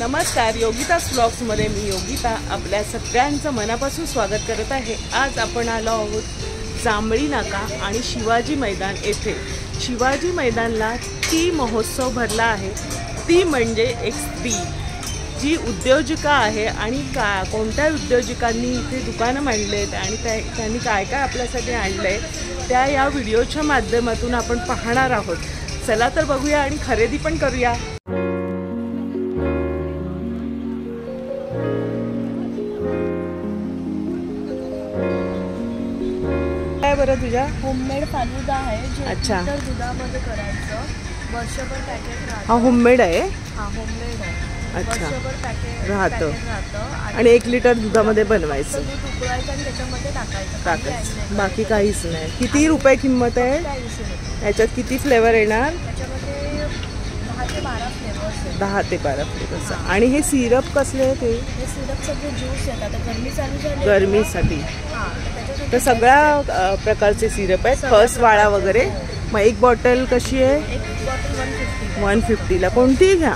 नमस्कार, योगितास ब्लॉग्समध्ये मी योगिता आपल्या सगळ्यांचं मनापासून स्वागत करत आहे। आज आपण आलो आहोत जांभळी नाका आणि शिवाजी मैदान येथे। शिवाजी मैदानला ती महोत्सव भरला आहे, ती म्हणजे एक स्त्री जी उद्योजिका आहे आणि कोणत्या उद्योजकांनी इथे दुकानं मांडलेत आणि त्यांनी काय काय आपल्यासाठी आणलंय त्या या व्हिडिओच्या माध्यमातून आपण पाहणार आहोत। चला तर बघूया आणि खरेदी पण करूया। काय बरं तुझ्या होममेड फालुदा आहे जे अच्छा लिटर दुधामध्ये करायचं, वर्षभर पॅकेट राहतं। हा होममेड आहे। हा होममेड आहे, अच्छा वर्षभर पॅकेट राहतं आणि 1 लिटर दुधामध्ये बनवायचं, दूध उकळायचं आणि त्याच्यामध्ये टाकायचं। बाकी काहीच नाही। किती रुपये किंमत आहे? 80 रुपये। याच्यात किती फ्लेवर येणार? त्याच्यामध्ये 10 ते 12 फ्लेवर्स आहेत। 10 ते 12 फ्लेवर्स। आणि हे सिरप कसले आहे? ते हे सिरप सगळे ज्यूस आहेत, आता गरमी चालू झाली गरमीसाठी हां, तर सगळ्या प्रकारचे सिरप आहेत, खस वाळा वगैरे। मग एक बॉटल कशी आहे? एक बॉटल 150 ला। कोणतीही घ्या।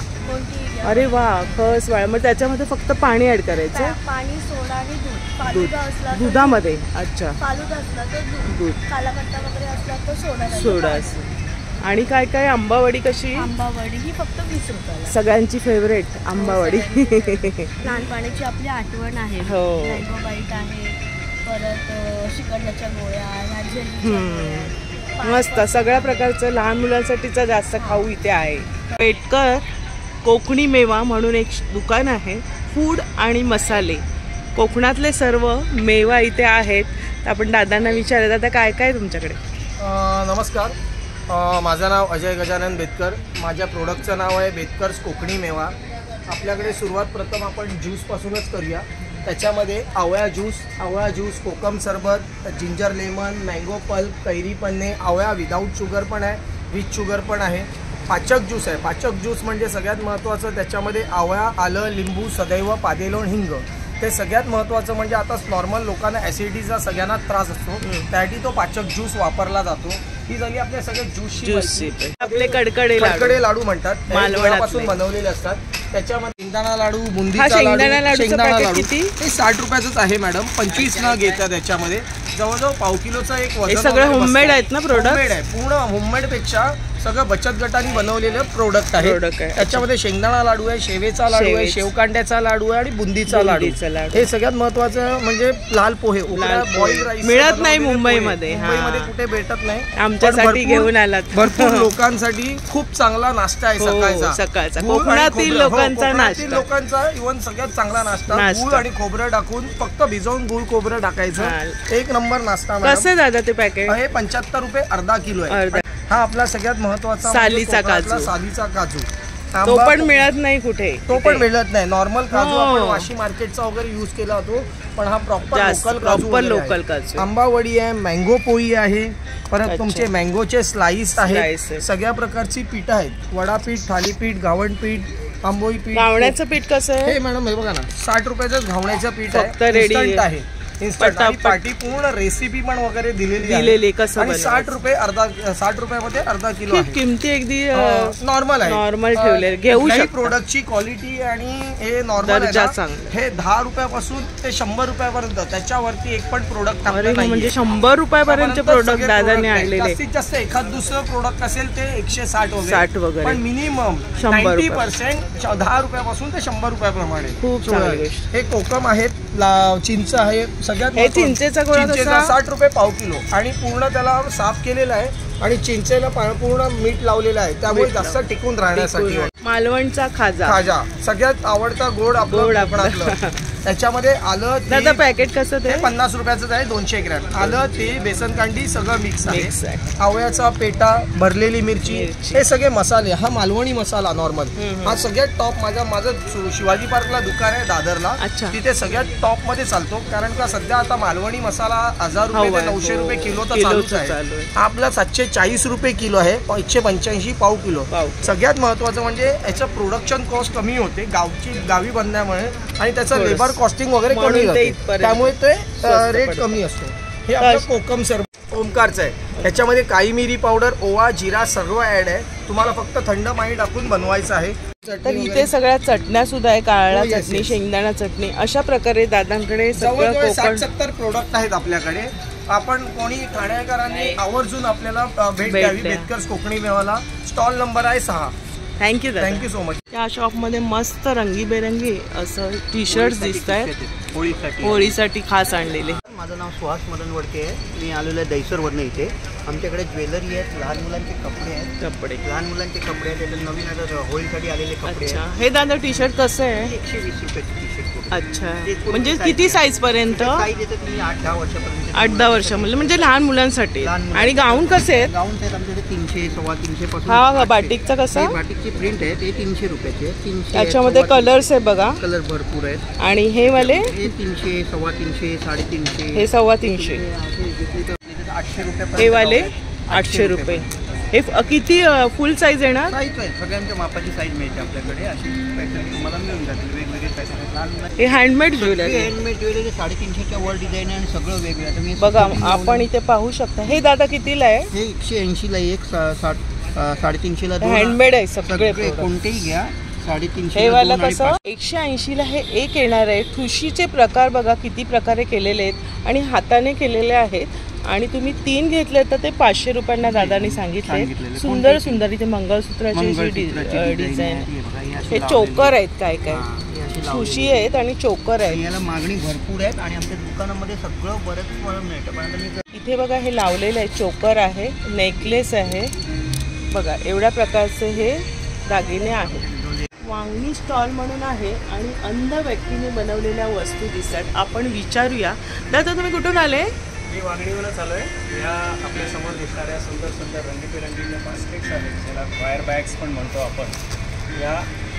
अरे वा, खस वाळा। मग त्याच्यामध्ये फक्त पाणी ऍड करायचं? पाणी, सोडा आणि दूध। फालुदा असला तर दुधामध्ये? अच्छा, फालुदा असला तर दूध, कालाकट्टा वगैरे असला तर सोडा। आणि काय काय? आंबावडी कशी? आंबावडी ही फक्त 20 रुपयाला। सगळ्यांची फेवरेट आंबावडी। लहानपणाची आपली आठवण आहे। हो, मँगो बाईट आहे, परत शिकंजाच्या गोळ्या, गोळ्या मस्त सगळ्या प्रकारचं लहान मुलांसाठीचा जास्त खाऊ इथे आहे। पेटकर कोकणी मेवा म्हणून एक दुकान आहे, फूड आणि मसाले कोकणातले सर्व मेवा इथे आहेत। तर आपण दादांना विचारलं, दादा काय काय तुमच्याकडे? नमस्कार, माझं नाव अजय गजानन बेतकर। माझ्या प्रोडक्टचं नाव आहे बेतकर्स कोकणी मेवा। आपल्याकडे सुरुवात प्रथम आपण ज्यूसपासूनच करूया। त्याच्यामध्ये आवळा ज्यूस, कोकम सरबत, जिंजर लेमन, मँगो पल्प, कैरी पन्ने, आवळा विदाऊट शुगर पण आहे, विथ शुगर पण आहे। पाचक ज्यूस आहे। पाचक ज्यूस म्हणजे सगळ्यात महत्त्वाचं, त्याच्यामध्ये आवळा, आलं, लिंबू, सदैव, पादेलोण, हिंग। ते सगळ्यात महत्त्वाचं म्हणजे आता नॉर्मल लोकांना ॲसिडिटीचा सगळ्यांना त्रास असतो, त्यासाठी तो पाचक ज्यूस वापरला जातो। ही झाली आपल्या सगळ्या ज्यूसची आपले कडकडे लाडू म्हणतात, मालवणापासून बनवलेले असतात। त्याच्यामध्ये शेंगदाणा लाडू, बुंदीचा लाडू किती? ते 60 रुपयाचंच आहे मॅडम, 25 न घेतात। त्याच्यामध्ये जवळजवळ पाव किलोचा एक वजन। सगळं होममेड आहेत ना प्रोडक्ट? होममेड आहे, पूर्ण होममेड पेक्षा सगळं बचत गटाने बनवलेलं प्रोडक्ट आहे। त्याच्यामध्ये शेंगदाणा लाडू आहे, शेवेचा लाडू आहे, शेवकांड्याचा लाडू आहे आणि बुंदीचा लाडू। हे सगळ्यात महत्वाचं म्हणजे लाल पोहे, बॉइल्ड राईस मिळत नाही मुंबईमध्ये कुठे भेटत नाही। आमच्यासाठी घेऊन आलात। भरपूर लोकांसाठी खूप चांगला नाष्टा आहे सकाळचा कोकणातील लोकांचा इव्हन सगळ्यात चांगला नाश्ता। गूळ आणि खोबरं टाकून, फक्त भिजवून गूळ खोबरं टाकायचं, एक नंबर नाश्ता। कसं दादा ते पॅकेट? हे 75 रुपये अर्धा किलो आहे। हा आपला सगळ्यात महत्वाचा सालीचा काजू, तो पण मिळत नाही कुठे, तो पण मिळत नाही। नॉर्मल काजू आपण वाशी मार्केटचा वगैरे यूज केला होतो, पण हा प्रॉपर लोकल काजू। आंबावडी आहे, मँगो पोळी आहे, परत तुमचे मँगोचे स्लाइस आहेत, सगळ्या प्रकारची पीठ आहेत, वडापीठ, थालीपीठ, गावणपीठ, आंबोळी पीठ। घावण्याचं पीठ कसं आहे? हे मॅडम हे बघा ना, 60 रुपयाचं घावण्याचं पीठ आहे, रेडी आहे, इन्स्टंट। पार्टी पूर्ण रेसिपी पण वगैरे दिलेली कसं, आणि 60 रुपयामध्ये अर्धा किलो आहे। किमती अगदी नॉर्मल आहे, नॉर्मल ठेवले घेऊ शकता। प्रोडक्टची क्वालिटी आणि हे नॉर्मल आहे, हे 10 रुपयापासून ते 100 रुपयापर्यंत, त्याच्यावरती एक पण प्रोडक्ट म्हणजे 100 रुपयापर्यंत प्रोडक्ट दादाने आणलेले। जास्तीत जास्त एखाद दुसरं प्रोडक्ट असेल ते 160 वगैरे, पण मिनिमम 90% 10 रुपयापासून ते 100 रुपयाप्रमाणे। खूप चांगली गोष्ट। हे कोकम आहेत, चिंच आहे, सगळ्यात चिंचेचा गोळा 60 रुपये पाव किलो, आणि पूर्ण त्याला साफ केलेला आहे आणि चिंचेला पूर्ण मीठ लावलेलं आहे, त्यामुळे जास्त टिकून राहण्यासाठी। मालवणचा खाजा सगळ्यात आवडता गोड आपलं। त्याच्यामध्ये आलं, दादा पॅकेट कसं? ते 50 रुपयाचं आहे, 200 ग्रॅम। आलं, तेल, बेसन कांडी सगळं मिक्स आहे, आवळ्याचा पेटा, भरलेली मिरची, हे सगळे मसाले। हा मालवणी मसाला नॉर्मल, हा सगळ्यात टॉप। माझं शिवाजी पार्कला दुकान आहे दादरला, तिथे सगळ्यात टॉप मध्ये चालतो, कारण का सध्या आता मालवणी मसाला 1000 रुपये ते 900 रुपये किलो तर चालूच आहे। हा आपला 740 रुपये किलो आहे, 185 पाव किलो। सगळ्यात महत्वाचं म्हणजे याचं प्रोडक्शन कॉस्ट कमी होते गावी बनल्यामुळे, आणि त्याचं लेबर कॉस्टिंग वगैरे कमी होते, त्यामुळे ते रेट कमी असतो। हे आपलं कोकम सरबत, ओमकारचं आहे. त्याच्यामध्ये काळी मिरी पावडर, ओवा, जिरा सर्व ॲड आहे. तुम्हाला फक्त थंड पाणी टाकून बनवायचं आहे. तर इथे सगळ्या चटण्या सुद्धा आहे, काळा हो, yes, चटणी, yes. शेंगदाणा चटणी, अशा प्रकारे दादांकडे सगळं जवळजवळ कोकण 60-70 प्रोडक्ट आहेत आपल्याकडे. आपण कोणी ठाणेकरांनी आवर्जून आपल्याला भेट द्यावी. द्या. बेतकर्स कोकणी मेवाला. स्टॉल नंबर आहे 6. थँक्यू दादा. Thank you so much. त्या शॉपमध्ये मस्त रंगीबेरंगी असं टी शर्ट दिसत आहेत, होळीसाठी. होळीसाठी खास आणलेले. माझं नाव सुहास मदन वडके आहे. मी आलेलो आहे दैसरवरनं इथे. आमच्याकडे ज्वेलरी आहेत, लहान मुलांचे कपडे आहेत. कपडे. लहान मुलांचे कपडे आहेत. त्याच्यात नवीन आता होळीसाठी आलेले कपडे अच्छा, आहेत. हे दादा टी शर्ट कसं आहे? 120 रुपयाची टी शर्ट. अच्छा, म्हणजे किती साईज पर्यंत? साईज येतं तुम्ही 8-10 वर्षापर्यंत. 8-10 वर्ष म्हणजे लहान मुलांसाठी. लहान मुलांसाठी. आणि गाऊन कसे आहेत? गाऊन आहेत आमच्याकडे 300, 350 पासून. हा बाटिकचा कसा? बाटिकची प्रिंट आहे ते 300 रुपयाचे आहे. 300. त्याच्यामध्ये कलर्स आहे बघा. कलर भरपूर आहेत. आणि हे वाले हे 300, 350, 350. हे 350. 800 रुपये. हे वाले 800 रुपये. हे किती फुल साईज येणार? साईज आहे सगळ्यांच्या मापाची साईज मिळते आपल्याकडे. अशी पॅटर्न तुम्हाला मिळून जातील. वेगवेगळे पॅटर्न आहेत. लहान मुलांचे हे हँडमेड ज्वेलरी हँडमेड ज्वेलरी 350च्या वर डिझाईन आहे आणि सगळं वेगळं आहे. तुम्ही बघा, आपण इथे पाहू शकता. हे दादा कितीला आहे? हे 180 ला एक, 350 ला 2. हँडमेड आहे सगळे सगळे product. कोणतेही घ्या. 350 हे वाला कसं 180 ला हे एक येणार आहे. ठुशीचे प्रकार बघा किती प्रकारे केलेले आहेत आणि हाताने केलेले आहेत. आणि तुम्ही 3 घेतले तर ते 500 रुपयांना दादानी सांगितले. सुंदर सुंदर इथे मंगळसूत्राची डिझाईन. हे चोकर आहेत, काय काय ठुशी आहेत आणि चोकर आहेत. याला मागणी भरपूर आहे आणि आमच्या दुकानामध्ये सगळं बरंच मला मिळतं. पण आता मी इथे बघा हे लावलेलं आहे, चोकर आहे, नेकलेस आहे. बघा एवढ्या प्रकारचे हे दागिने आहेत. वांगणी स्टॉल म्हणून आहे आणि अंध व्यक्तीने बनवलेल्या वस्तू दिसतात. आपण विचारूया. दादा तुम्ही कुठून आले? मी वागणीवरच आलो आहे. या आपल्या समोर दिसणाऱ्या सुंदर सुंदर रंगीबेरंगी ज्या बास्केट्स आहेत, ज्याला वायर बॅग्स पण म्हणतो आपण, या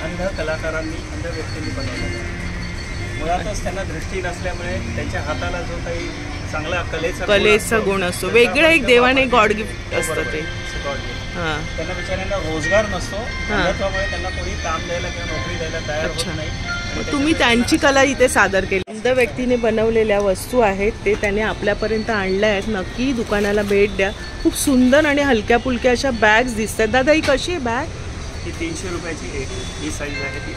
अंध कलाकारांनी, अंध व्यक्तींनी बनवलेल्या आहेत. मुळातच त्यांना दृष्टी नसल्यामुळे त्यांच्या हाताला जो काही चांगला कलेचा गुण असतो, वेगळं एक देवाने गॉड गिफ्ट असतं ते. God gift. हां, त्यांना बिचाऱ्यांना रोजगार नसतो. अंधत्वामुळे त्यांना कोणी काम द्यायला किंवा नोकरी द्यायला तयार होत नाही. मग तुम्ही त्यांची कला इथे सादर केली. अंध व्यक्तीने बनवलेल्या वस्तू आहेत ते त्याने आपल्यापर्यंत आणल्या आहेत. नक्की दुकानाला भेट द्या. खूप सुंदर आणि हलक्या फुलक्या अशा बॅग्स दिसतात. दादा ही कशी आहे बॅग? ही 300 रुपयाची एक ही साईज आहे ती.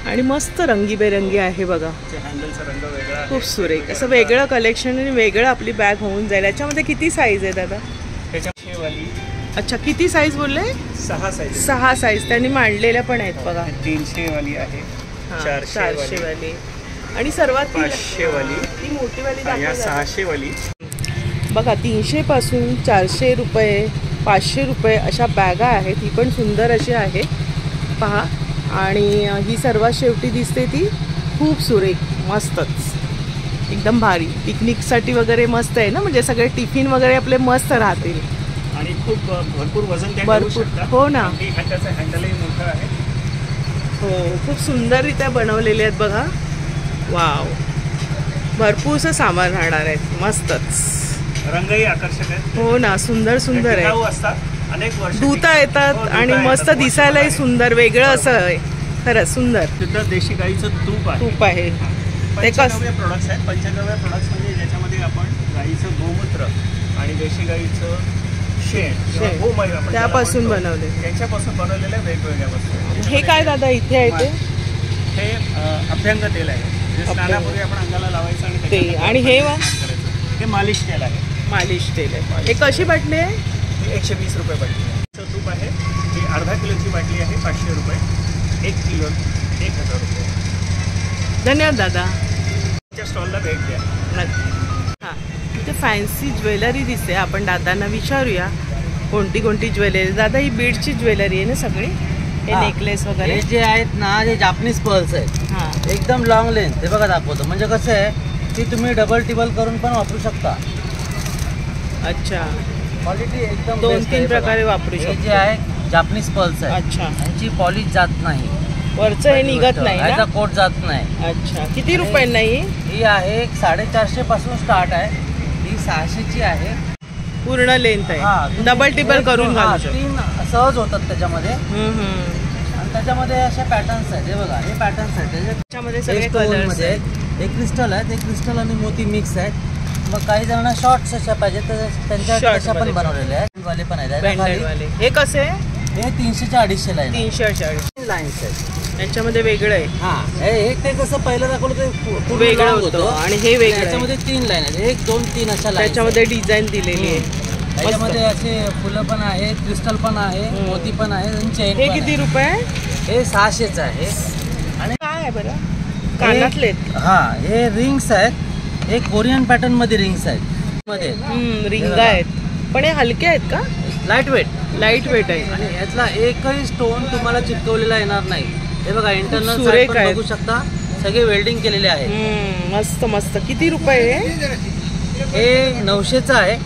आणि मस्त रंगीबेरंगी आहे बघा. हँडलचा रंग वेगळा आहे. खूप सुरेख असं वेगळं कलेक्शन आणि वेगळं आपली बॅग होऊन जाईल. याच्यामध्ये किती साईज आहे दादा? त्याच्या वाली अच्छा, किती साईज बोलले? 6 साईज. 6 साईज त्यांनी मांडलेल्या पण आहेत बघा. 300 वाली आहे, 400 वाली आणि सर्वात 500 वाली, ती मोठी वाली या दाखवा दादा. 600 वाली. बघा 300 पासून 400 रुपये, 500 रुपये अशा बॅगा आहेत. ही पण सुंदर अशी आहे पहा. आणि ही सर्वात शेवटी दिसते ती खूप सुरेख, मस्तच एकदम भारी. पिकनिकसाठी वगैरे मस्त आहे ना, म्हणजे सगळे टिफिन वगैरे आपले मस्त राहतील. आणि खूप भरपूर वजन त्या भरपूर. घेऊ शकतात. हो ना. आणि त्याचं हँडलही मोठं आहे. हो, खूप सुंदररित्या बनवलेले आहेत बघा. वाव, भरपूरचं सामान राहणार आहेत. मस्तच. रंगही आकर्षक आहेत. हो ना, सुंदर सुंदर टिकाऊ आहे. असतात. अनेक वर्ष धुता येतात आणि मस्त दिसायलाही सुंदर, वेगळं असं आहे. खरंच सुंदर. तिथं देशी गाईचं तूप आहे. तूप आहे ते. 95 प्रोडक्ट्स आहेत. 95 प्रोडक्ट्स म्हणजे ज्याच्यामध्ये आपण गाईचं गोमूत्र आणि देशी गाईचं शेण किंवा शेण, गोमय आपण ज्याला त्यापासून म्हणतो, बनवले. त्याच्यापासून बनवलेल्या वेगवेगळ्या वस्तू आहेत. हे काय दादा इथे आहे ते? हे अभ्यंग तेल आहे. जे स्नानापूर्वी आपण अंगाला लावायचं आणि ते. त्याच्यानंतर आणि हे वा? करायचं. हे मालिश तेल आहे. मालिश तेल आहे. हे कशी बाटली आहे? हे 120 रुपये बाटली आहे. तूप आहे. ही अर्धा किलोची बाटली आहे, 500 रुपये. 1 किलो 1000 रुपये. धन्यवाद दादा. तुमच्या स्टॉलला भेट द्या. नक्की. हां, इथे फॅन्सी ज्वेलरी दिसते. आपण दादांना विचारूया कोणती कोणती ज्वेलरी. दादा ही बीडची ज्वेलरी आहे ना सगळी? हे नेकलेस वगैरे हे जे आहेत ना, ते जापनीज पर्ल्स आहेत. हां, एकदम लॉंग लेंथ. हे बघा दाखवतो. म्हणजे कसं आहे की तुम्ही डबल टिबल करून पण वापरू शकता. अच्छा. क्वालिटी एकदम 2-3 प्रकारे वापरू हे जे शकतो. आहे जापनीज पर्ल्स आहे. अच्छा. यांची पॉलिश जात नाही, वरचं हे निघत नाही ह्याचा ना? कोट जात नाही. अच्छा. किती रुपयांना ही? ही आहे 450 पासून स्टार्ट आहे. ही 600 ची आहे. पूर्ण लेंथ हा, आहे. डबल टिबल करून घालू शकतो. 3 सहज होतात त्याच्यामध्ये. हम्म. आणि त्याच्यामध्ये असे पॅटर्न्स आहेत. हे बघा, हे पॅटर्न्स आहेत. त्याच्यामध्ये सगळे हे कलर्स स्टोनमध्ये आहेत. आहेत. हे क्रिस्टल आहेत. हे क्रिस्टल आणि मोती मिक्स आहेत. मग काही जणांना शॉर्ट्स अशा पाहिजे तर त्यांच्या Short तशा पण मध्ये. बनवलेले आहेत वाले पण आहेत ब्रँडेड खाली वाले. हे कसे आहे? हे 300 च्या 250 ला आहे 340. लाईन्स आहेत. यांच्यामध्ये वेगळं आहे. हा हे ते कसं पहिलं दाखवलं ते पूर्ण वेगळं long होतं आणि हे वेगळं आहे. त्याच्यामध्ये 3 लाईन आहेत 1 2 3 अशा लाईन त्याच्यामध्ये डिझाइन दिलेली आहे. त्याच्यामध्ये असे फुलं पण आहे क्रिस्टल पण आहे मोती पण आहे आणि चेन हे किती रुपये आहे? हे 600च आहे आणि काय आहे बरं? कानातले आहेत. हा हे रिंग्स आहेत हे कोरियन पॅटर्न मध्ये रिंग्स आहेत मध्ये रिंग आहेत. पण हे हलके आहेत का? लाईट वेट लाईट वेट आहे. आणि यातला एकही स्टोन तुम्हाला चिटकवलेला येणार नाही. हे बघा इंटरनल सुरेख पण आहेत. बघू शकता सगळे वेल्डिंग केलेले आहे. मस्त मस्त. किती रुपये आहे? हे 900चं आहे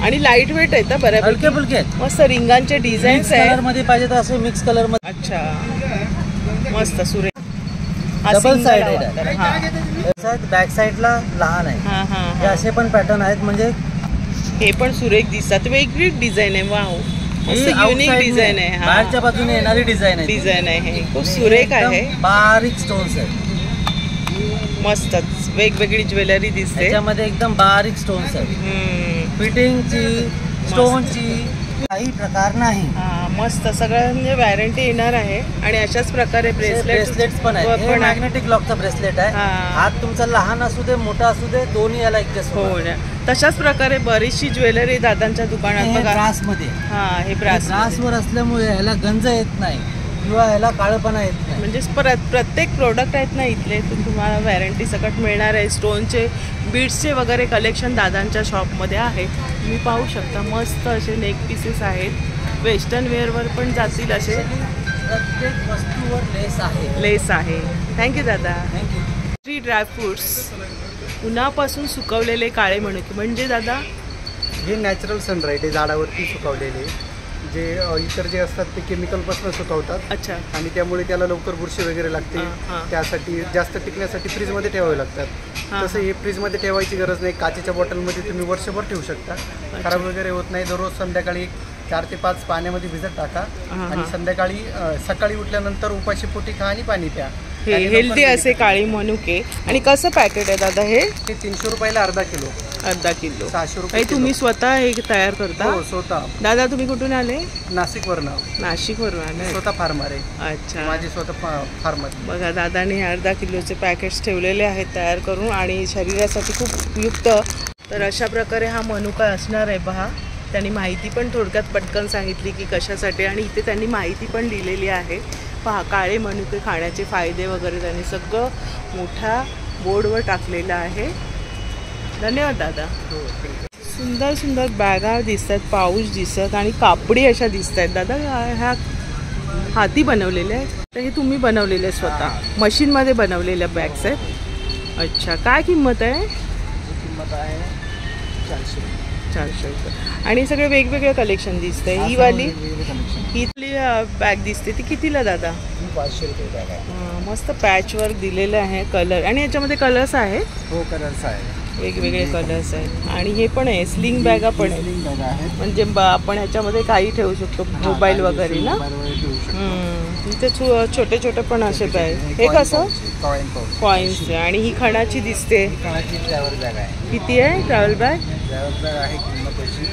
आणि लाईट वेट आहे तर बऱ्यापैकी. हलके फुलके आहेत. मस्त रिंगांचे डिझाईन्स कलर आहेत. मध्ये पाहिजे तर असे मिक्स कलर मध्ये अच्छा मस्त सुरेख. हा Double single sided आहे. आहे. हा. बॅक साईडला लहान आहे हा, हा, हे हा. असे पण पॅटर्न आहेत म्हणजे हे पण सुरेख दिसतात. वेगळी डिझाईन आहे. वाव मस्त ही युनिक outside डिझाईन ने, आहे. हा बाहेरच्या बाजूने येणारी डिझाईन आहे ती. डिझाईन आहे. हे खूप आणि सुरेख एकदम आहे. बारीक स्टोन्स आहेत मस्तच वेगवेगळी ज्वेलरी दिसते. त्याच्यामध्ये एकदम बारीक स्टोन्स आहेत फिटिंगची स्टोनची काही प्रकार नाही. हा मस्त सगळं म्हणजे वॅरंटी येणार आहे. आणि अशाच प्रकारे ब्रेसलेट्स पण आहेत हे मॅग्नेटिक लॉकचा ब्रेसलेट आहे हा. हात तुमचा लहान असू दे मोठा असू दे दोन्ही याला ऍडजस्ट हो ना. तशाच प्रकारे बरीचशी ज्वेलरी दादांच्या दुकानात बघा. ब्रास मध्ये हा हे ब्रास ब्रासवर असल्यामुळे ह्याला गंज येत नाही किंवा ह्याला काळपणा येत नाही. म्हणजे प्रत्येक प्रोडक्ट आहेत ना इथले तर तुम्हाला वॅरंटी सकट मिळणार आहे. स्टोनचे बीड्सचे वगैरे कलेक्शन दादांच्या शॉपमध्ये आहे. तुम्ही पाहू शकता मस्त असे नेक पीसेस आहेत. वेस्टर्न वेअरवर पण जातील असे प्रत्येक वस्तूवर लेस आहे. लेस आहे. थँक्यू दादा. थँक्यू. श्री ड्रायफ्रुट्स उन्हापासून सुकवलेले काळे मनुके म्हणजे दादा हे नॅचरल सनराईट आहे झाडावरती सुकवलेले जे इतर जे असतात ते केमिकलपासून सुकवतात अच्छा आणि त्यामुळे त्याला लवकर बुरशी वगैरे लागते. हां. त्यासाठी जास्त टिकण्यासाठी फ्रीजमध्ये ठेवावे लागतात. हां. तसं हे फ्रीजमध्ये ठेवायची गरज नाही. काचेच्या बॉटलमध्ये तुम्ही वर्षभर ठेवू शकता. खराब वगैरे होत नाही. दररोज संध्याकाळी 4 ते 5 पाण्यामध्ये भिजत टाका हां, आणि हां. संध्याकाळी सकाळी उठल्यानंतर उपाशी पोटी खा आणि पाणी प्या. हे त्याने हेल्दी लवकर असे काळी मनुके. आणि कसं पॅकेट आहे दादा हे? ते 300 रुपयाला अर्धा किलो अर्धा किलो. 600 रुपये काही तुम्ही स्वतः हे तयार करता? हो स्वतः दादा तुम्ही कुठून आले? नाशिकवरनं नाशिकवरून आले. स्वतः फार्मर आहे. अच्छा माझी स्वतः फार्मर. बघा दादाने अर्धा किलोचे पॅकेट्स ठेवलेले आहेत तयार करून आणि शरीरासाठी खूप उपयुक्त. तर अशा प्रकारे हा मनुका असणार आहे पहा. त्यांनी माहिती पण थोडक्यात पटकन सांगितली की कशासाठी आणि इथे त्यांनी माहिती पण दिलेली आहे. पहा काळे मनुके खाण्याचे फायदे वगैरे त्यांनी सगळं मोठ्या बोर्डवर टाकलेलं आहे. धन्यवाद दादा. सुंदर सुंदर बॅगा दिसत आहेत पाऊस दिसत आणि कापडी अशा दिसत आहेत. दादा ह्या हाती बनवलेल्या आहेत तर हे तुम्ही बनवलेले आहे स्वतः मशीनमध्ये बनवलेल्या बॅग्स आहेत. अच्छा काय किंमत आहे? किंमत आहे 400 रुपये. आणि सगळे वेगवेगळे कलेक्शन दिसतंय. ही वाली ही बॅग दिसते ती कितीला दादा? 500 रुपये बॅग आहे. मस्त पॅच वर्क दिलेलं आहे कलर आणि याच्यामध्ये कलर्स आहेत. हो कलर्स आहे. वेगवेगळे कलर्स आहेत आणि हे पण आहे स्लिंग बॅगा पण आहे. स्लिंग बॅग आहेत. म्हणजे आपण ह्याच्यामध्ये काही ठेवू शकतो मोबाईल वगैरे ना. इथे छोटे छोटे पण असे बॅग. हे कसं? कॉईन्स आहे. आणि ही खणाची दिसते. ट्रॅव्हल बॅग आहे. किती आहे ट्रॅव्हल बॅग? ट्रॅव्हल बॅग आहे किंमत अशी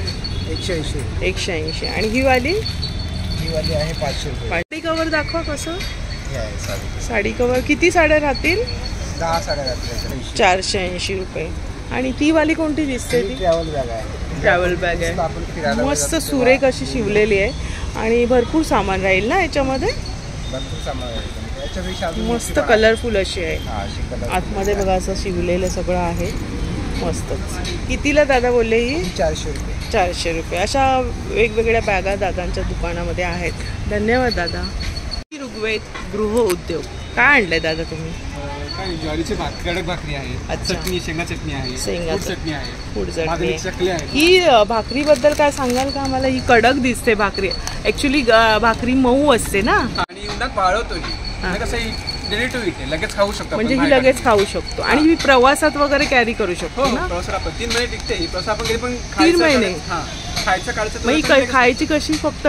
180. 180. आणि ही वाली ही वाली आहे 500 रुपये. साडी कवर दाखवा कसं. हे आहे साडी. साडी कवर किती साड्या राहतील? 10 साड्या राहतील. 480 रुपये. आणि ती वाली कोणती दिसते? ती ट्रॅव्हल बॅग आहे. ट्रॅव्हल बॅग आपण आहे. फिरायला मस्त सुरेख अशी शिवलेली आहे आणि भरपूर सामान राहील ना याच्यामध्ये. भरपूर सामान आहे. याच्यापेक्षा अजून मस्त कलरफुल अशी आहे. हा अशी कलर आतमध्ये बघा असं शिवलेलं सगळं आहे. मस्तच. कितीला दादा बोलले ही? 400 रुपये. 400 रुपये. अशा वेगवेगळ्या बॅगा दादांच्या दुकानामध्ये आहेत. धन्यवाद दादा. ऋग्वेद गृह उद्योग काय आणलंय दादा तुम्ही? काय ज्वारीची कडक भाकरी आहे. अच्छा. चटणी शेंगा चटणी आहे. शेंगा फूड चटणी आहे. फूड चटणी बाजरीची चकली आहे. ही भाकरीबद्दल काय सांगाल का आम्हाला? ही कडक दिसते भाकरी. ॲक्च्युली भाकरी मऊ असते ना आणि उन्हात वाळवतो ही. म्हणजे कसं रेडी टू इट लगेच खाऊ शकतो. म्हणजे आपण ही बाहेर लगेच काढून. खाऊ शकतो आणि ही प्रवासात वगैरे कॅरी करू हो शकतो ना. प्रवासात आपण 3 महिने टिकते ही. प्रवास आपण कधी पण 3 महिने? हां खायचं काढायचं. मग ही खायची कशी? फक्त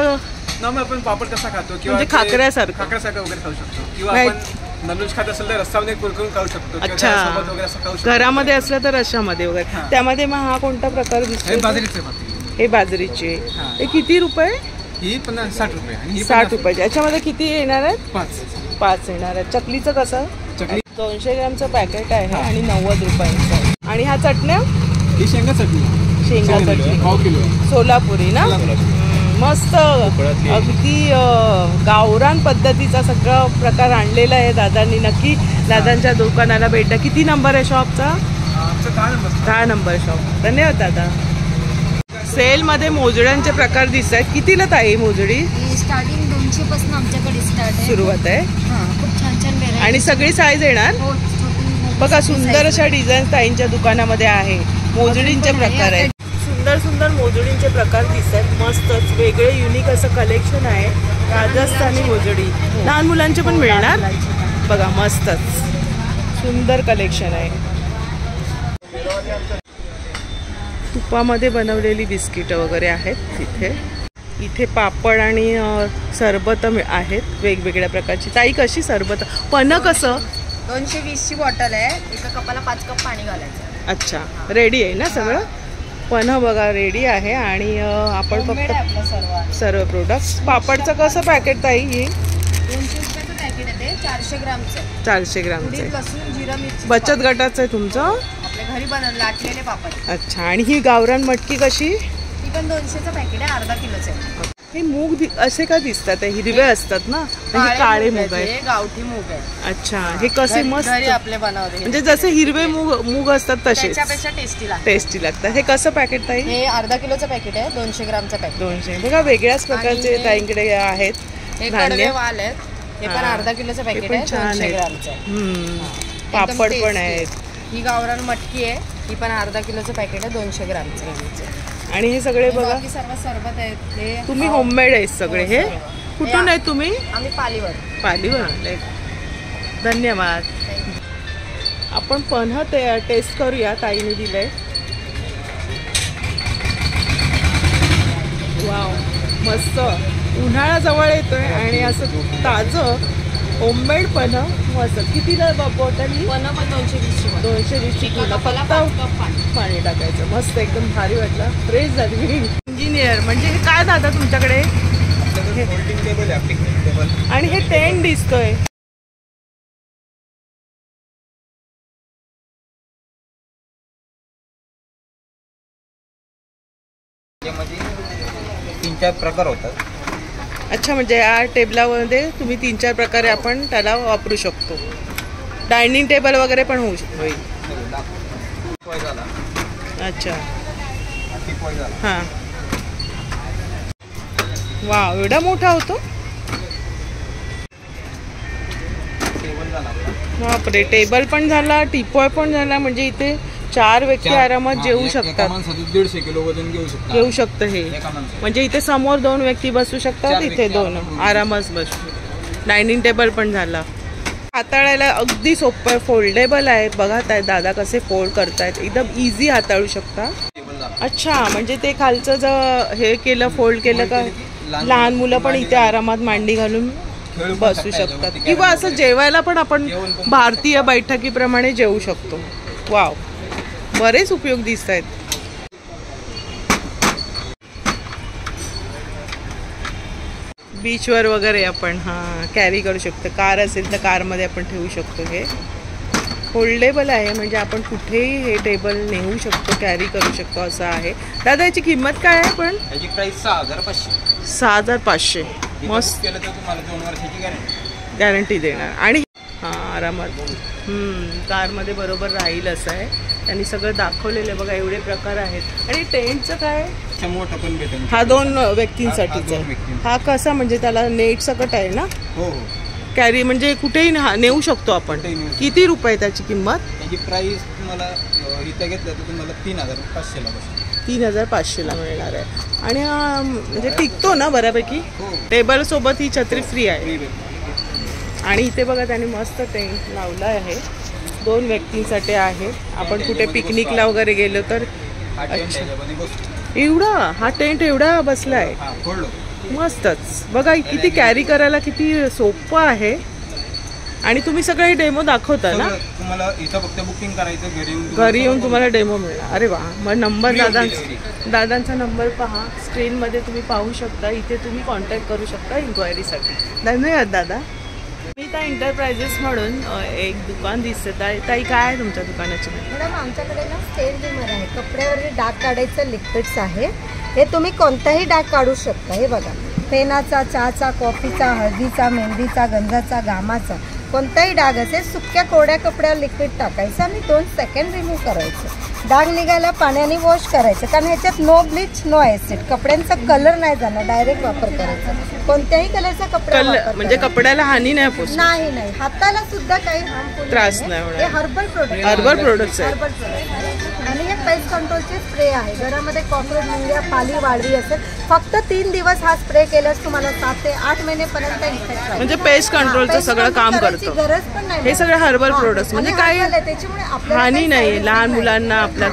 नॉर्मल आपण पापड कसा खातो म्हणजे खाकऱ्यासारखं वगैरे खाऊ शकतो. किंवा नाही. आपण नॉनव्हेज खात असेल तर रस्सामध्ये करून खाऊ शकतो किंवा अच्छा. त्यासोबत वगैरे असं खाऊ शकतो. घरामध्ये असलं तर रश्श्यामध्ये वगैरे. त्यामध्ये मग हा कोणता प्रकार हे दिसतो? बाजरीचे भाकरी. हे बाजरीचे. हे किती रुपये? ही 60 रुपये आणि ही 60 रुपयाचे. याच्यामध्ये किती येणार आहेत? 5. येणार आहेत. चकलीचं कसं? चकली 200 ग्रॅमचं पॅकेट आहे आणि 90 रुपयांचं आहे. आणि ह्या चटण्या? ही शेंगा चटणी. शेंगा चटणी पाव किलो आहे. सोलापुरी ना? मस्त अगदी गावरान पद्धतीचा सगळं प्रकार आणलेला आहे दादांनी. नक्की दादांच्या दुकानाला भेट द्या. किती नंबर आहे शॉपचा? आमचं 10 नंबर शॉप. धन्यवाद दादा. सेलमध्ये मोजड्यांचे प्रकार दिसत आहेत. कितीला ताई मोजडी? स्टार्टिंग 200 पासून आमच्याकडे स्टार्ट आहे. सुरुवात आहे खूप छान छान व्हेरायटी. आणि सगळी साईज येणार. बघा सुंदर अशा डिझाईन ताईंच्या दुकानामध्ये आहे. मोजडींचे प्रकार आहेत. सुंदर सुंदर मोजडींचे प्रकार दिसत आहेत. मस्तच वेगळे युनिक असं कलेक्शन आहे. राजस्थानी मोजडी लहान मुलांचे पण मिळणार. बघा मस्तच सुंदर कलेक्शन आहे. तुपामध्ये बनवलेली बिस्किटं वगैरे आहेत तिथे. इथे पापड आणि सरबत आहेत वेगवेगळ्या प्रकारची. ताई कशी सरबत? पण कसं? 220ची बॉटल आहे. एका कपाला 5 कप पाणी घालायचं. अच्छा रेडी आहे ना सगळं? पण बघा रेडी आहे. आणि आपण Homemade आहे आपलं सर्व. सर्व प्रोडक्ट्स. पापडचं कसं पॅकेट ताई? हे 200 रुपयाचं पॅकेट आहे ते. 400 ग्रामचं. 400 ग्रामचं आहे. लसूण जिरा मिरची. बचत गटाचं आहे तुमचं? आपल्या घरी बनवलं लाटलेले पापड. अच्छा. आणि ही गावरान मटकी कशी? ती पण 200चं पॅकेट आहे. अर्धा किलोचं आहे. हे मूग असे का दिसतात? हिरवे असतात ना? हे काळे मूग आहेत. हे गावठी मूग आहे. अच्छा. हे कसे मस्त घरी आपले बनवते. म्हणजे जसे हिरवे मूग असतात तसेच त्याच्यापेक्षा टेस्टी लागते. टेस्टी लागतात. हे कसं पॅकेट ताई? हे अर्धा किलोचं पॅकेट आहे. 200 ग्रामचं पॅकेट. 200. बघा वेगळ्याच प्रकारचे आणि हे- ताईंकडे आहेत हे धान्य. कडवे वाल आहेत. हे पण हा. अर्धा किलोचं हे पॅकेट पण आहे. छान 200 आहेत. ग्रामचं आहे. पापड एकदम पण tasty. आहेत. ही गावरान मटकी आहे. ही पण अर्धा किलोचं पॅकेट आहे. 200 ग्रामचं. आणि हे सगळे बघा बाकी सर्व सरबत आहेत. हे तुम्ही होममेड आहेत सगळे. हे कुठून आहेत तुम्ही? आम्ही पालीवर. पालीवर आले. धन्यवाद. आपण पन्हा टेस्ट करूया. ताईने दिलंय. वाव मस्त. उन्हाळा जवळ येतोय आणि असं ताजं होममेड पन्हा मस्त. कितीला बॉटल ही? पण 220ची. 220ची किलो. फक्त पाणी टाकायचं. मस्त एकदम भारी वाटलं. फ्रेश झाली मी. इंजिनियर म्हणजे हे काय दादा तुमच्याकडे? होल्डिंग टेबल आहे. टेबल आणि हे टेंट दिसतोय. त्यामध्ये 3-4 प्रकार होतात. अच्छा. म्हणजे या टेबलामध्ये तुम्ही 3-4 प्रकारे आपण त्याला वापरू शकतो. डायनिंग टेबल वगैरे पण होईल. झाला. अच्छा. झाला. हां. वा एवढा मोठा होतो? टेबल झाला. बापरे. टेबल पण झाला, टीपॉय पण झाला. म्हणजे इथे 4 व्यक्ती आरामात जेवू शकतात. 150 किलो वजन घेऊ शकतात. घेऊ शकतं हे. म्हणजे इथे समोर 2 व्यक्ती बसू शकतात. इथे 2 आरामात बसू. डायनिंग टेबल पण झाला. हाताळायला अगदी सोपं आहे. फोल्डेबल आहे. बघा ताई दादा कसे फोल्ड करतायत. एकदम इझी हाताळू शकता. अच्छा. म्हणजे ते खालचं जर हे केलं फोल्ड केलं का लहान मुलं पण इथे आरामात मांडी घालून बसू शकतात. किंवा असं जेवायला पण आपण भारतीय बैठकीप्रमाणे जेवू शकतो. वाव बरेच उपयोग दिसत आहेत. बीचवर वगैरे आपण कॅरी करू शकतो. कार असेल तर कारमध्ये आपण ठेवू शकतो. हे फोल्डेबल आहे म्हणजे आपण कुठेही हे टेबल नेऊ शकतो, कॅरी करू शकतो असं आहे. दादा याची किंमत काय आहे? पण याची प्राइस 6500. 6500. मस्त. केलं तर तुम्हाला 2 वर्षाची गॅरंटी देणार. आणि आरामात कारमध्ये बरोबर राहील असं आहे. त्यांनी सगळं दाखवलेलं आहे. बघा एवढे प्रकार आहेत. आणि टेंटचं काय? मोठं पण भेटेल. हा 2 व्यक्तींसाठीच आहे. हा कसा म्हणजे त्याला नेट सकट आहे ना? हो. कॅरी म्हणजे कुठेही नेऊ शकतो आपण. किती रुपये त्याची किंमत? त्याची प्राइस तुम्हाला इथं घेतलं तर तुम्हाला 3500ला बसेल. 3500ला मिळणार आहे. आणि हा म्हणजे टिकतो ना बऱ्यापैकी? टेबल सोबत ही छत्री फ्री आहे. आणि इथे बघा त्याने मस्त टेंट लावला आहे. 2 व्यक्तींसाठी आहे. आपण कुठे पिकनिकला वगैरे गेलो तर. अच्छा. एवढा हा टेंट एवढा बसला आहे. मस्तच. बघा किती कॅरी करायला किती सोपं आहे. आणि तुम्ही सगळे डेमो दाखवता ना? सगळं तुम्हाला इथं फक्त बुकिंग करायचं, घरी येऊन तुम्हाला डेमो मिळणार. अरे वा. मग नंबर दादांचा नंबर पहा, स्क्रीनमध्ये तुम्ही पाहू शकता. इथे तुम्ही कॉन्टॅक्ट करू शकता इन्क्वायरीसाठी. धन्यवाद दादा. मीता एंटरप्राइजेस म्हणून एक दुकान दिसते. ताई काय आहे तुमच्या दुकानाची? मॅडम आमच्याकडे ना स्टेन रिमर आहे, कपड्यावरती डाग काढायचं लिक्विड्स आहे. हे तुम्ही कोणताही डाग काढू शकता. हे बघा, पेनाचा, चहाचा, कॉफीचा, हळदीचा, मेहंदीचा, गंधाचा, घामाचा, कोणताही डाग असेल सुक्या कोरड्या कपड्यावर लिक्विड टाकायचं आणि 2 सेकंड रिमूव्ह करायचं. डाग निघायला पाण्याने वॉश करायचं, कारण ह्याच्यात नो ब्लीच नो ॲसिड. कपड्यांचा कलर नाही जाणार, डायरेक्ट वापर करायचा. कोणत्याही कलरचा कपडा म्हणजे कपड्याला हानी नाही पोहोचणार. नाही, हाताला सुद्धा काही हार्मफुल त्रास नाही होणार. हे हर्बल प्रोडक्ट आहे. आणि हे पेस्ट कंट्रोलचे स्प्रे आहे. घरामध्ये कॉकरोच, मुंग्या, पाली, वाळवी असेल, फक्त 3 दिवस हा स्प्रे केल्यास तुम्हाला 7 ते 8 महिनेपर्यंत इफेक्ट म्हणजे पेस्ट कंट्रोलचं सगळं काम करतं. गरज पण नाही. हे सगळे हर्बल प्रोडक्ट्स म्हणजे काही त्याच्यामुळे हानी नाही लहान मुलांना. आपल्या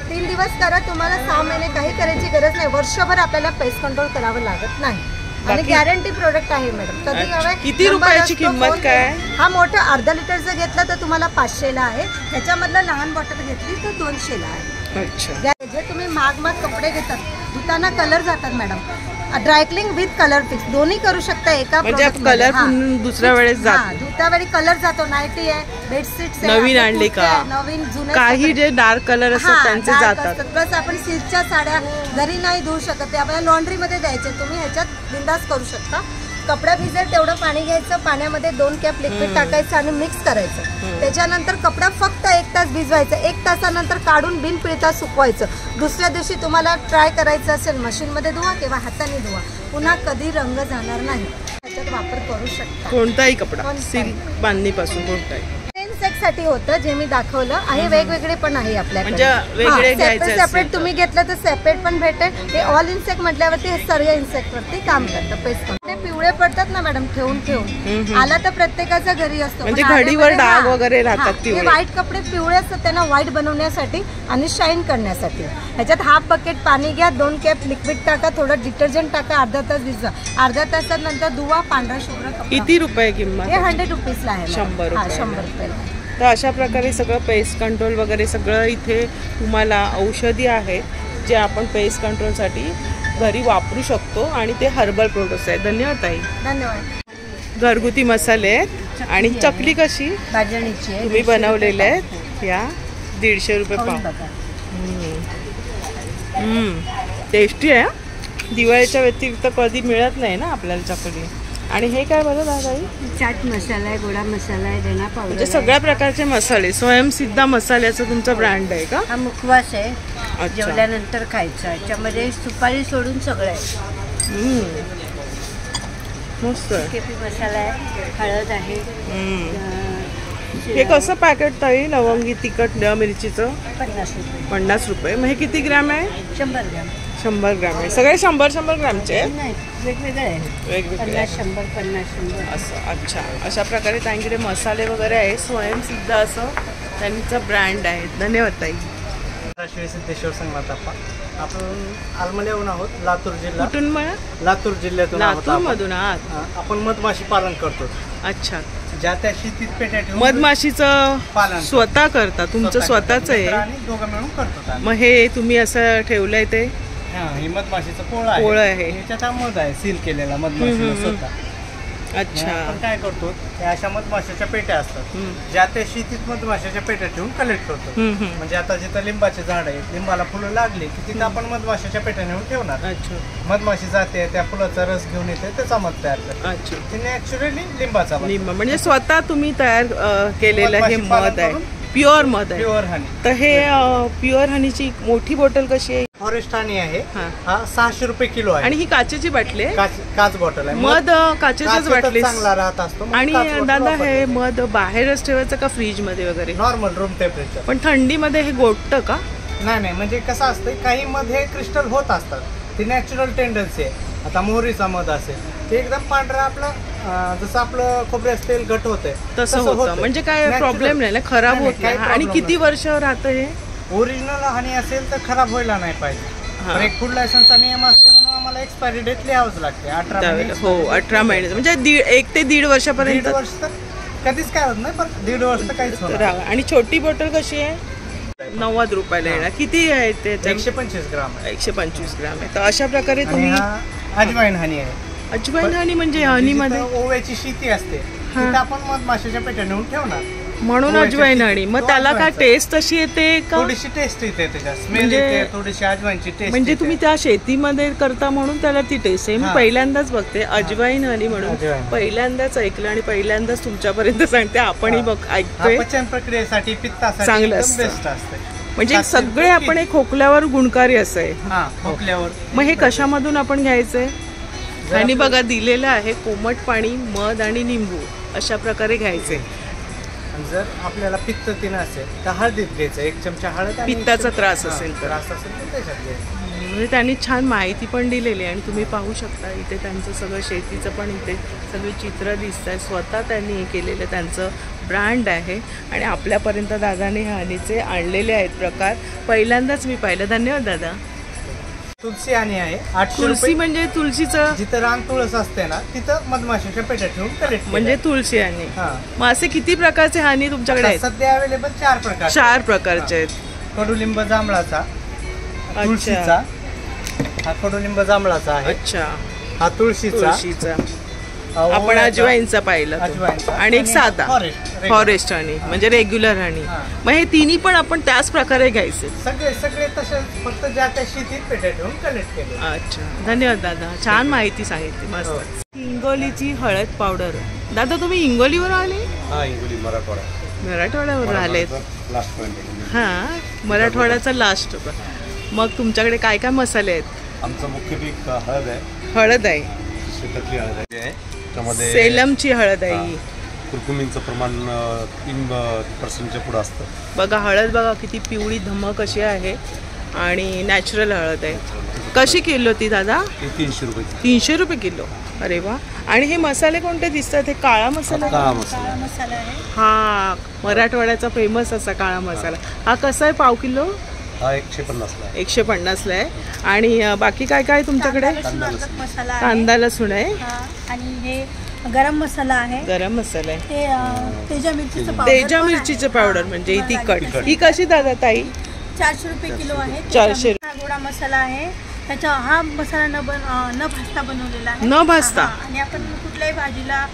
3 दिवस करा, तुम्हाला 6 महिने काही करायची गरज नाही. वर्षभर आपल्याला पेस्ट कंट्रोल करावं लागत नाही. आणि गॅरंटी प्रोडक्ट आहे मॅडम. कधी हवंय? किती रुपयाची किंमत काय? हा मोठं अर्धा लिटरचं घेतलं तर तुम्हाला 500ला आहे. ह्याच्यामधलं लहान बॉटल घेतली तर 200ला आहे. अच्छा. जे तुम्ही महाग कपडे घेतात, धुताना कलर जातात madam. Dry cleaning with colour fix दोन्ही करू शकता एका म्हणजे कलर दुसऱ्या वेळेस जातो. धुता वेळी कलर जातो. नाईटी आहे, बेडशीट नवीन आणली का, नवीन जुने काही जे डार्क कलर असतात त्यांचे जातात. प्लस आपण सिल्कच्या साड्या घरी नाही धुवू शकत, ते आपल्याला लॉन्ड्रीमध्ये द्यायचे. तुम्ही ह्याच्यात बिंदास करू शकता. कपडा भिजेल तेवढं पाणी घ्यायचं, पाण्यामध्ये 2 कॅप लिक्विड टाकायचं आणि मिक्स करायचं. त्याच्यानंतर कपडा फक्त 1 तास भिजवायचा. 1 तासानंतर काढून बिन पिळता सुकवायचं. दुसऱ्या दिवशी तुम्हाला ट्राय करायचं असेल मशीनमध्ये धुवा किंवा हाताने धुवा, पुन्हा कधी रंग जाणार नाही. त्याच्यात वापर करू शकता कोणताही कपडा, सिल्क बांधणीपासून कोणताही. साठी होतं जे मी दाखवलं आहे. वेगवेगळे पण आहे आपल्याकडे. म्हणजे सेपरेट तुम्ही घेतलं तर सेपरेट पण भेटेल. हे ऑल इन्सेक्ट म्हटल्यावरती हे सर्व इन्सेक्ट वरती काम करतं. पेस्ट ते पिवळे पडतात ना मॅडम, ठेवून आला तर प्रत्येकाच्या घरी असतो. म्हणजे घडीवर डाग वगैरे राहतात. हे व्हाईट कपडे पिवळे असतात, त्यांना व्हाईट बनवण्यासाठी आणि शाईन करण्यासाठी. ह्याच्यात हाफ बकेट पाणी घ्या, 2 कॅप लिक्विड टाका, थोडं डिटर्जंट टाका, अर्धा तास भिजवा. अर्ध्या तासानंतर धुवा, पांढरा शुभ्र कपडा. किती रुपये किंमत? हे 100 रुपीजला आहे. 100 रुपये. तर अशा प्रकारे सगळं पेस्ट कंट्रोल वगैरे सगळं इथे तुम्हाला औषधी आहेत जे आपण पेस्ट कंट्रोलसाठी घरी वापरू शकतो आणि ते हर्बल प्रोडक्ट्स आहेत. धन्यवाद ताई. धन्यवाद. घरगुती मसाले आहेत आणि चकली कशी भाजणीची आहे, तुम्ही बनवलेल्या आहेत. या 150 रुपये पाव. टेस्टी आहे. दिवाळीच्या व्यतिरिक्त कधी मिळत नाही ना आपल्याला चकली. आणि हे काय बरं दादाई? चाट मसाला आहे, गोडा मसाला आहे, धना पावडर. म्हणजे सगळ्या प्रकारचे मसाले, स्वयंसिद्धा मसाल्याचा तुमचा ब्रँड आहे का? हा मुखवास आहे, जेवल्यानंतर खायचा. याच्यामध्ये सुपारी सोडून सगळं आहे. मस्त. केपी मसाला आहे, हळद आहे. हे कसं पॅकेट ताई? लवंगी, तिखट, मिरचीचं 50 रुपये. 50 रुपये. मग हे किती ग्रॅम आहे? 100 ग्रॅम. 100 ग्रॅम आहे. सगळे 100 ग्रॅमचे आहेत? नाही, वेगवेगळे आहे. वेगवेगळे 50, 100 असं. अच्छा. अशा प्रकारे त्यांच्याकडे मसाले वगैरे आहे. स्वयंसिद्ध असं त्यांचं ब्रँड आहे. धन्यवाद ताई. श्री सिद्धेश्वर संगमाताप्पा. आपण आलमल्याहून आहोत, लातूर जिल्हा. कुठून मला? लातूर जिल्ह्यातून आहोत. लातूरमधून आहात? आपण मधमाशी पालन करतो. अच्छा. ज्या त्या शेतीत पेट्या ठेवून मधमाशीचं पालन स्वतः करता? तुमचं स्वतःच आहे? आणि दोघं मिळून करतो. मग हे तुम्ही असं ठेवलंय ते? हे मधमाशीचं पोळं आहे. पोळं आहे. ह्याच्यात मध आहे सील केलेला मधमाशीला स्वतः. अच्छा. आपण काय करतो, त्या अशा मधमाशाच्या पेट्या असतात, ज्या त्या शेतीत मधमाशाच्या पेट्या ठेवून कलेक्ट करतो. म्हणजे आता जिथं लिंबाचे झाड आहे, लिंबाला फुलं लागली की तिथं आपण मधमाशाच्या पेट्या नेऊन ठेवणार. अच्छा. मधमाशी जाते, त्या फुलाचा रस घेऊन येते, त्याचा मध तयार करते. अच्छा. तिने ऍक्च्युअली लिंबाचा लिंब म्हणजे स्वतः तुम्ही तयार केलेलं हे मध आहे, प्युअर मध आहे. प्युअर हनी. तर हे प्युअर हनीची मोठी बॉटल कशी आहे? फॉरेस्ट हनी आहे. हा 600 रुपये किलो आहे. आणि ही काचेची बाटली आहे? काच बॉटल आहे. मध काचेच्याच बाटली चांगला राहत असतो. आणि दादा हे मध बाहेरच ठेवायचं का फ्रीज मध्ये वगैरे? Normal room temperature. पण थंडीमध्ये हे गोठतं का? नाही, म्हणजे कसं असतं, काही मध हे क्रिस्टल होत असतात, ती नॅचरल टेंडन्सी आहे. आता मोहरीचा मध असेल ते एकदम पांढरा, आपलं जसं आपलं खोबऱ्याचं तेल घट होतंय तसं होतं. म्हणजे काय प्रॉब्लेम नाही ना, खराब होत नाही. आणि किती वर्ष राहतं हे? ओरिजिनल हनी असेल तर खराब व्हायला नाही पाहिजे. एक फूड लायसन्सचा नियम असते म्हणून आम्हाला एक्सपायरी डेट लिहावंच लागते. 18 महिने. हो, 18 महिने म्हणजे 1 ते 1.5 वर्षापर्यंत. 1.5 वर्ष तर कधीच काय होत नाही, पण 1.5 वर्ष तर काहीच होणार नाही. आणि छोटी बॉटल कशी आहे? 90 रुपयाला येणार. किती आहे ते? 125 ग्राम आहे. 125 ग्राम आहे. तर अशा प्रकारे आणि तुम्ही हा अजवाईन हनी आहे. अजवाईन हनी म्हणजे हनीमध्ये ओव्याची शेती असते तिथं आपण मधमाशाच्या पेट्या नेऊन ठेवणार, म्हणून अजवाईन हनी. मग त्याला काय टेस्ट तशी येते का? थोडीशी टेस्ट येते, त्याच्या स्मेल येते, थोडीशी अजवाईनची टेस्ट. म्हणजे तुम्ही त्या शेतीमध्ये करता म्हणून त्याला ती टेस्ट आहे. मी पहिल्यांदाच बघते अजवाईन हनी म्हणून, पहिल्यांदाच ऐकलं आणि पहिल्यांदाच तुमच्यापर्यंत सांगते. आपणही बघ ऐकतोय. पचन प्रक्रियेसाठी, पित्तासाठी चांगलं एकदम असतं. बेस्ट असते. म्हणजे सगळे आपण एक खोकल्यावर गुणकारी असं आहे. खोकल्यावर. मग हे कशामधून आपण घ्यायचंय? आणि बघा दिलेलं आहे कोमट पाणी, मध आणि लिंबू अशा प्रकारे घ्यायचे. जर आपल्याला पित्त तीन असेल तर हळदीत घ्यायचं, 1 चमचा हळद. पित्ताचा त्रास असेल तर त्याच्यात घ्यायचं. म्हणजे त्यांनी छान माहिती पण दिलेली आहे. आणि तुम्ही पाहू शकता इथे त्यांचं सगळं शेतीचं पण इथे सगळी चित्र दिसत आहे. स्वतः त्यांनी हे केलेलं त्यांचं ब्रँड आहे. आणि आपल्यापर्यंत दादाने हे हनीचे आणलेले आहेत प्रकार. पहिल्यांदाच मी पाहिलं. धन्यवाद दादा. तुलसी हनी आहे 800 तुलसी रुपये. म्हणजे तुळशीचं जिथं रान तुळस असते ना तिथं मधमाशाच्या पेट्या ठेवून कलेक्ट म्हणजे तुळशी हनी. मग असे किती प्रकारचे हनी तुमच्याकडे आहेत? सध्या अवेलेबल 4 प्रकार. 4 प्रकारचे आहेत. कडुलिंब जांभळाचा, तुळशीचा. हा कडुलिंब जांभळाचा आहे. अच्छा. हा तुळशीचा. आपण अजवाईनचा पाहिलं आणि एक साधा फॉरेस्ट हनी म्हणजे रेग्युलर हनी. मग हे तिन्ही पण आपण त्याच प्रकारे घ्यायचे. सगळे तसेच, फक्त ज्या त्या शेतीत पेट्या ठेवून कलेक्ट केले. अच्छा. धन्यवाद दादा, छान माहिती सांगितली. मस्त. हिंगोलीची हळद पावडर. दादा तुम्ही हिंगोलीवर आले? हिंगोली मराठवाड्यावर आलेत. हा, मराठवाड्याचा लास्ट. मग तुमच्याकडे काय काय मसाले आहेत? आमचं मुख्य पीक हळद आहे. हळद आहे, शेतातली हळद आहे. त्यामध्ये सेलमची हळद आहे. कुरकुमींचं प्रमाण 3% पुढं असतं. बघा हळद बघा किती पिवळी धमक अशी आहे आणि नॅचरल हळद आहे. कशी किलो ती दादा? 300 रुपये. 300 रुपये किलो. अरे वा. आणि हे मसाले कोणते दिसतात? हे काळा मसाला. काळा मसाला आहे. हा, मराठवाड्याचा फेमस असा काळा मसाला. हा कसा आहे पाव किलो? हा 150ला आहे. 150ला आहे. आणि बाकी काय काय तुमच्याकडे? कांदा लसूण आहे. आणि हे गरम मसाला आहे. गरम मसाला आहे. ते तेजा मिरचीचं पावडर म्हणजे ही तिखट. ही कशी दादा ताई? 400 रुपये किलो आहे. 400. गोडा मसाला आहे. त्याचा हा मसाला न भाजता बनवलेला आहे. न भाजता. आणि आपण कुठल्याही भाजीला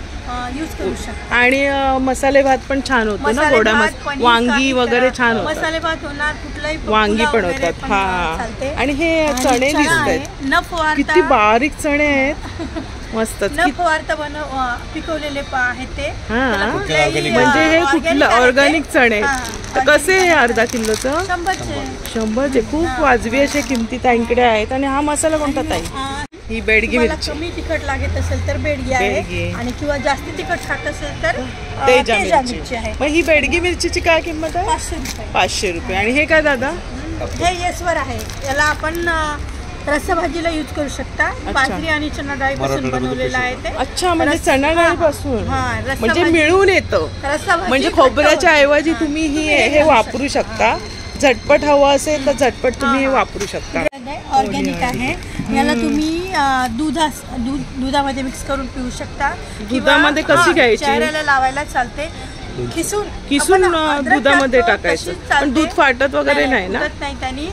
यूज करू शकतो. आणि मसाले भात पण छान होतो ना गोडा मसाला. वांगी वगैरे छान होतात. मसाले भात होणार, कुठलाही वांगी पण होतात. हा. आणि हे चणे दिसत आहेत. न फवारता किती बारीक चणे आहेत. मस्त. न फवारता पिकवलेले आहेत ते. म्हणजे हे कुठलं ऑर्गॅनिक चणे. तर कसे आहे अर्धा किलोचं? 100चे. खूप वाजवी अशा किमती ताईंकडे आहेत. आणि हा मसाला कोणता ताई? ही बेडगी मिरची. कमी तिखट लागत असेल तर बेडगी आहे. आणि किंवा जास्त तिखट खात असेल तर तेजा मिरची आहे. मग ही बेडगी मिरचीची काय किंमत आहे? 500 रुपये. 500 रुपये. आणि हे काय दादा? हे येसवर आहे. याला आपण रस्साभाजीला यूज करू शकता. बाजरी आणि चणा डाळीपासून बनवलेलं आहे ते. अच्छा. म्हणजे चणा डाळीपासून म्हणजे म्हणजे मिळून येतं. म्हणजे खोबऱ्याच्या ऐवजी तुम्ही हे वापरू शकता. झटपट हवं असेल तर झटपट तुम्ही हे वापरू शकता. ऑर्गॅनिक आहे. याला तुम्ही दुधामध्ये मिक्स करून पिऊ शकता. दुधामध्ये कशी घ्यायची? चेहऱ्याला लावायला चालते. किसून दुधामध्ये टाकायचं. पण दूध फाटत वगैरे नाही ना? नाही. त्यांनी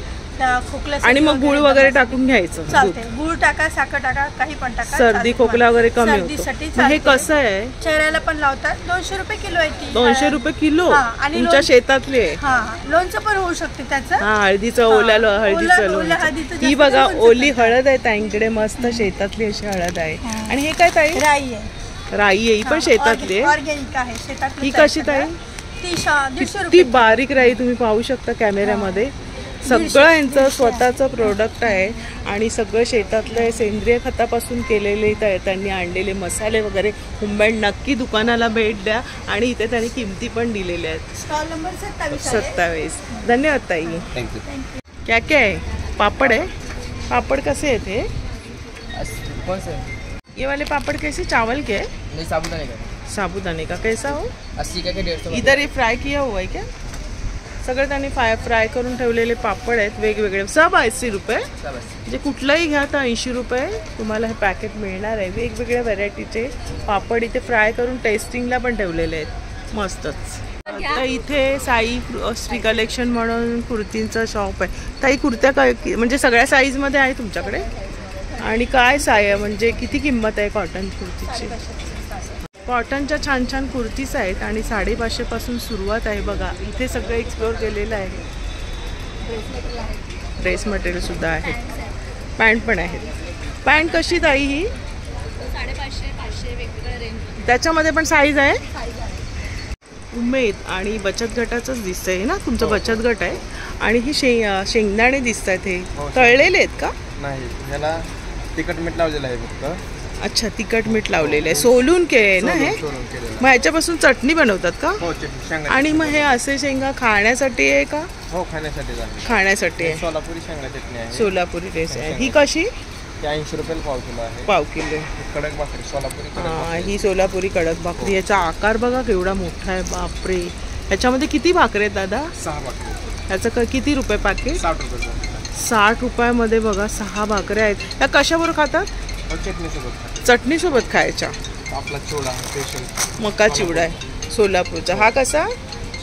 खोकला आणि मग गुळ वगैरे टाकून घ्यायचं. चालते. गुळ टाका, साखर टाका, काही पण टाका. सर्दी खोकला वगैरे कमी होतो. हे कसं आहे? चेहऱ्याला पण लावतात. 200 रुपये किलो आहे ती. 200 रुपये किलो. तुमच्या शेतातली आहे. लोणचं पण होऊ शकते त्याचं. हळदीचं हळदीचं. ही बघा ओली हळद आहे ताईंकडे. मस्त शेतातली अशी हळद आहे. आणि हे काय ताई? राई आहे. राई आहे. ही पण शेतातली आहे. ऑर्गॅनिक आहे. शेतात. ही कशी ताई? 150 रुपये. बारीक राई तुम्ही पाहू शकता कॅमेऱ्यामध्ये. सगळं यांचं स्वतःचं प्रोडक्ट आहे. आणि सगळं शेतातलं सेंद्रिय खतापासून केलेले त्यांनी आणलेले मसाले वगैरे. मुंबईत नक्की दुकानाला भेट द्या. आणि इथे त्यांनी किमती पण दिलेल्या आहेत. Stall number 27. धन्यवाद ताई. थँक्यू. क्या क्या है? पापड़ है. पापड़ कैसे है थे? कौन से? ये वाले पापड़ कैसे? चावल के? नहीं, साबुदाने का. साबुदाने का. कैसा हो? 80 का 150. इधर ये फ्राय किया हुआ है क्या? सगळं त्यांनी फ्राय करून ठेवलेले पापड आहेत वेगवेगळे. सब 80 रुपये. म्हणजे कुठलाही घ्या तर 80 रुपये तुम्हाला हे पॅकेट मिळणार आहे. वेगवेगळ्या व्हरायटीचे पापड इथे फ्राय करून टेस्टिंगला पण ठेवलेले आहेत. मस्तच. तर इथे साई श्री कलेक्शन म्हणून कुर्तींचं शॉप आहे. ताई कुर्त्या काय म्हणजे सगळ्या साईजमध्ये आहे तुमच्याकडे? आणि काय साय म्हणजे किती किंमत आहे कॉटन कुर्तीची? कॉटनच्या छान छान कुर्तीज आहेत आणि 550 पासून सुरुवात आहे. बघा इथे सगळं एक्सप्लोअर केलेलं आहे. ड्रेस मटेरियल सुद्धा आहे, पॅन्ट पण आहेत. पॅन्ट कशी ताई ही? 550, 500 वेगवेगळ्या रेंज. त्याच्यामध्ये पण साईज आहे. उमेद आणि बचत गटाचंच दिसतंय ना, तुमचं बचत गट आहे. आणि ही शेंगदाणे दिसत आहेत, हे तळलेले आहेत का? नाही, ह्याला तिखट मीठ लावलेलं आहे फक्त. अच्छा, तिखट मीठ लावलेलं आहे, सोलून केले ना हे. मग ह्याच्यापासून चटणी बनवतात का? हो, आणि मग हे असे शेंगा खाण्यासाठी आहे का? हो, खाण्यासाठी आहे. खाण्यासाठी आहे. सोलापुरी शेंगा चटणी आहे. सोलापुरी टेस्ट आहे. ही कशी? 80 रुपयाला पाव किलो आहे. पाव किलो. कडक भाकरी सोलापुरी कडक हां, भाकरी. ही सोलापुरी कडक भाकरी. याचा आकार बघा केवढा मोठा आहे, बापरे. ह्याच्यामध्ये किती भाकरी आहेत दादा? 6 भाकरी. ह्याचं किती रुपये पाकिट? 60 रुपये. 60 रुपयामध्ये बघा 6 भाकऱ्या आहेत. ह्या कशाबरोबर खातात? चटणीसोबत. चटणीसोबत खायच्या. आपला चिवडा स्पेशल मका चिवडा आहे सोलापूरचा. हा कसा?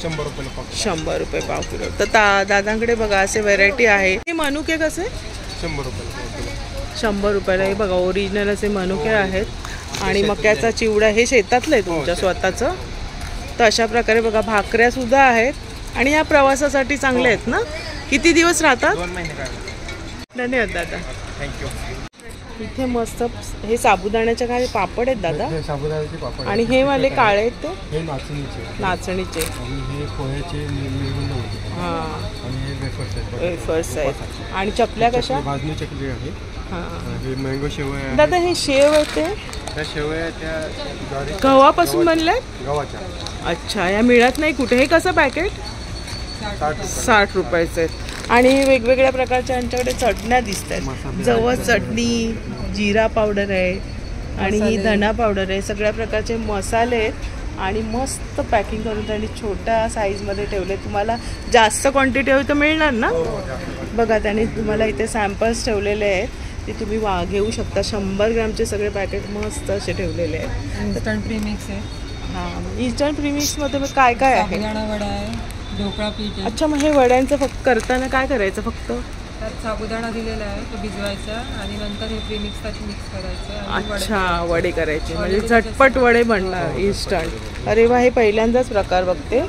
100 रुपये पाव. 100 रुपये पाव किलो. तर दादांकडे बघा असे व्हरायटी आहे. हे मनुके कसे? 100 रुपये पाव किलो. 100 रुपयाला. हे बघा ओरिजिनल असे मनुके आहेत. आणि मक्याचा चिवडा हे शेतातलं आहे तुमच्या स्वतःचं. तर अशा प्रकारे बघा भाकऱ्या सुद्धा आहेत आणि या प्रवासासाठी चांगल्या आहेत ना. किती दिवस राहतात? 2 महिने काय. धन्यवाद दादा. थँक्यू. इथे मस्त हे साबुदाण्याचे काय पापड आहेत दादा? साबुदाण्याचे पापड. आणि हे वाले काळे आहेत ते? हे नाचणीचे. नाचणीचे. आणि हे पोह्याचे निर्गुंड होते. हां, आणि हे वेफर्स आहेत. वेफर्स आहेत. आणि चकल्या कशा? भाजणी चकली आहे. हां, हे मँगो शेवया आहे. दादा हे शेव आहे ते? त्या शेवया त्या ज्वारी गव्हापासून बनले? गव्हाच्या. अच्छा, या मिळत नाही कुठे. हे कसं पॅकेट? 60 रुपयाचं आहेत. आणि वेगवेगळ्या प्रकारच्या यांच्याकडे चटण्या दिसत आहेत. जवस चटणी, जिरा पावडर आहे आणि ही धना पावडर आहे. सगळ्या प्रकारचे मसाले आहेत आणि मस्त पॅकिंग करून त्यांनी छोट्या साईजमध्ये ठेवले. तुम्हाला जास्त क्वांटिटी हवी तर मिळणार ना. बघा त्यांनी तुम्हाला इथे सॅम्पल्स ठेवलेले आहेत, ते तुम्ही घेऊ शकता. 100 ग्रॅमचे सगळे पॅकेट मस्त असे ठेवलेले आहेत. इन्स्टंट प्रीमिक्स आहे. हां, इन्स्टंट प्रीमिक्समध्ये मग काय काय आहे? साबुदाणा वडा आहे, ढोकळा पीठ आहे. अच्छा, मग हे वड्यांचं फक्त करताना काय करायचं? फक्त त्यात साबुदाणा दिलेला आहे, तो भिजवायचा आणि नंतर हे प्रीमिक्स त्यात मिक्स करायचं आणि अच्छा, वडे करायचे म्हणजे झटपट वडे बनणार इन्स्टंट. अरे वा, हे पहिल्यांदाच प्रकार बघते.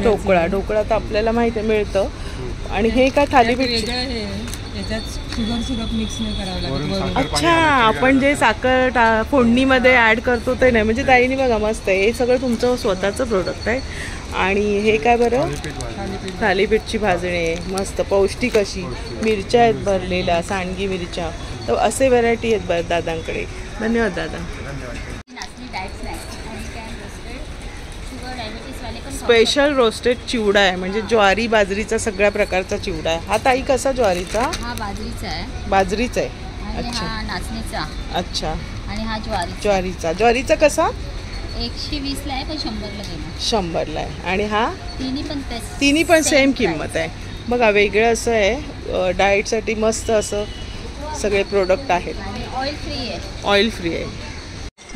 ढोकळा. ढोकळा तर आपल्याला माहिती मिळतं. आणि हे काय थालीपीठ? याच्यात शुगर सिरप मिक्स नाही करावं लागत. अच्छा, आपण जे साखर फोडणीमध्ये ॲड करतो ते नाही. म्हणजे ताईने बघा मस्त आहे. हे सगळं तुमचं स्वतःचं प्रोडक्ट आहे. आणि हे काय बरं? थालीपीठची भाजणी आहे मस्त पौष्टिक अशी. मिरच्या आहेत भरलेल्या, सांडगी मिरच्या. तर असे व्हरायटी आहेत बरं दादांकडे. धन्यवाद दादा. स्पेशल रोस्टेड चिवडा आहे म्हणजे ज्वारी बाजरीचा सगळ्या प्रकारचा चिवडा आहे. हा ताई कसा ज्वारीचा? हा बाजरीचा आहे. बाजरीचा आहे. आणि हा नाचणीचा. अच्छा. आणि हा ज्वारीचा. ज्वारीचा कसा? 120ला आहे पण 100ला देणार. 100ला आहे. आणि हा? तिन्ही पण सेम किंमत आहे. बघा वेगळं असं आहे. डाएटसाठी मस्त असं सगळे प्रोडक्ट आहेत. ऑइल फ्री आहे. ऑइल फ्री आहे.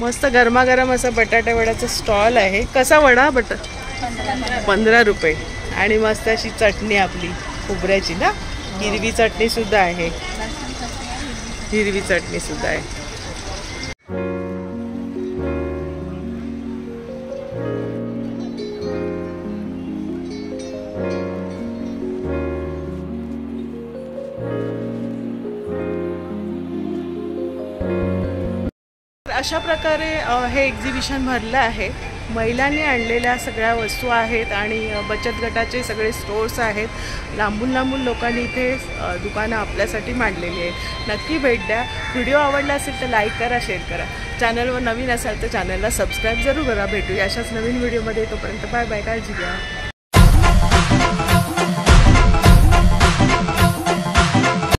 मस्त गरमागरम असा बटाटा वड्याचा स्टॉल आहे. कसा वडा? 15 रुपये. आणि मस्त अशी चटणी आपली खोबऱ्याची ना, हिरवी चटणी सुद्धा आहे. हिरवी चटणी सुद्धा आहे. अशा प्रकारे हे एक्झिबिशन भरलं आहे. महिलांनी आणलेल्या सगळ्या वस्तू आहेत आणि बचत गटाचे सगळे स्टोर्स आहेत. लांबून लांबून लोकांनी इथे दुकानं आपल्यासाठी मांडलेली आहेत. नक्की भेट द्या. व्हिडिओ आवडला असेल तर लाईक करा, शेअर करा. चॅनलवर नवीन असाल तर चॅनलला सबस्क्राईब जरूर करा. भेटूया अशाच नवीन व्हिडिओमध्ये. तोपर्यंत बाय बाय. काळजी घ्या.